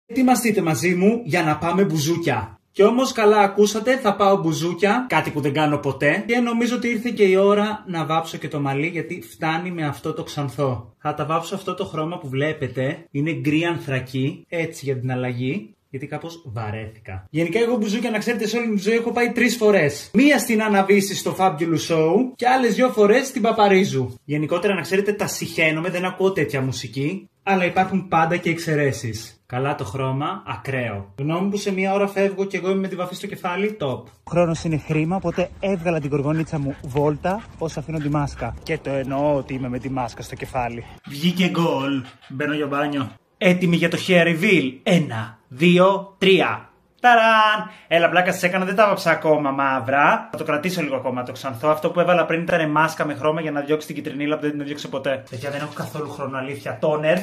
Ετοιμαστείτε μαζί μου για να πάμε μπουζούκια. Και όμως καλά ακούσατε, θα πάω μπουζούκια, κάτι που δεν κάνω ποτέ. Και νομίζω ότι ήρθε και η ώρα να βάψω και το μαλλί, γιατί φτάνει με αυτό το ξανθό. Θα τα βάψω αυτό το χρώμα που βλέπετε, είναι γκρι ανθρακή, έτσι για την αλλαγή. Γιατί κάπως βαρέθηκα. Γενικά, εγώ μπουζούκια, να ξέρετε, σε όλη μου τη ζωή έχω πάει 3 φορές. Μία στην Αναβίση στο Fabulous Show και άλλες 2 φορές στην Παπαρίζου. Γενικότερα, να ξέρετε, τα συχαίνομαι, δεν ακούω τέτοια μουσική. Αλλά υπάρχουν πάντα και εξαιρέσεις. Καλά το χρώμα, ακραίο. Γνώμη που σε μία ώρα φεύγω και εγώ είμαι με τη βαφή στο κεφάλι, top. Ο χρόνος είναι χρήμα, οπότε έβγαλα την κοργονίτσα μου βόλτα όσο αφήνω τη μάσκα. Και το εννοώ ότι είμαι με τη μάσκα στο κεφάλι. Βγήκε γκολ. Μπαίνω για μπάνιο. Έτοιμοι για το hair reveal. 1, 2, 3. Ταραν! Έλα, πλάκα σας έκανα, δεν τα βάψα ακόμα μαύρα. Θα το κρατήσω λίγο ακόμα το ξανθό. Αυτό που έβαλα πριν ήταν μάσκα με χρώμα για να διώξει την κυτρινίλα που δεν την διώξε ποτέ. Παιδιά, δεν έχω καθόλου χρόνο, αλήθεια. Τόνερ.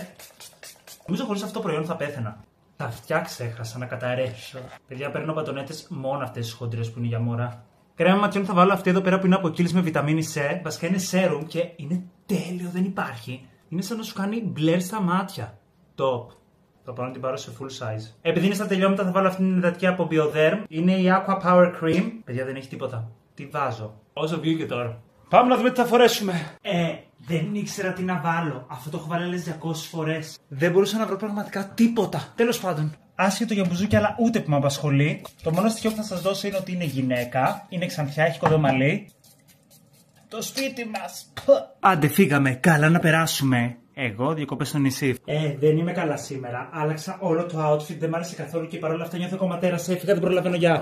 Νομίζω χωρίς αυτό το προϊόν θα πέθαινα. Τα αυτιά ξέχασα να καταρρεύσω. Παιδιά, παίρνω μπατονέτες μόνο αυτές τις χοντρές που είναι για μόρα. Κρέμα ματιών θα βάλω αυτή εδώ πέρα που είναι από κύλις με βιταμίνη C. Βασικά είναι serum και είναι τέλειο, δεν υπάρχει. Είναι σαν να σου κάνει μπλερ στα μάτια. Top. Θα πάω να την πάρω σε full size. Επειδή είναι στα τελειώματα, θα βάλω αυτήν την υδατική από Bioderm. Είναι η Aqua Power Cream. Παιδιά, δεν έχει τίποτα. Τι βάζω. Όσο βγήκε τώρα. Πάμε να δούμε τι θα φορέσουμε. Δεν ήξερα τι να βάλω. Αυτό το έχω βάλει άλλες 200 φορές. Δεν μπορούσα να βρω πραγματικά τίποτα. Τέλος πάντων. Άσχετο για μπουζούκια, αλλά ούτε που με απασχολεί. Το μόνο στοιχείο που θα σας δώσω είναι ότι είναι γυναίκα. Είναι ξανθιά, έχει κοντό μαλλί. Το σπίτι μας. Άντε, φύγαμε. Καλά να περάσουμε. Εγώ διακοπές στο νησί. Δεν είμαι καλά σήμερα. Άλλαξα όλο το outfit, δεν μ' άρεσε καθόλου και παρόλα αυτά νιώθω κομματέρα. Έφυγα, δεν προλαβαίνω, γεια.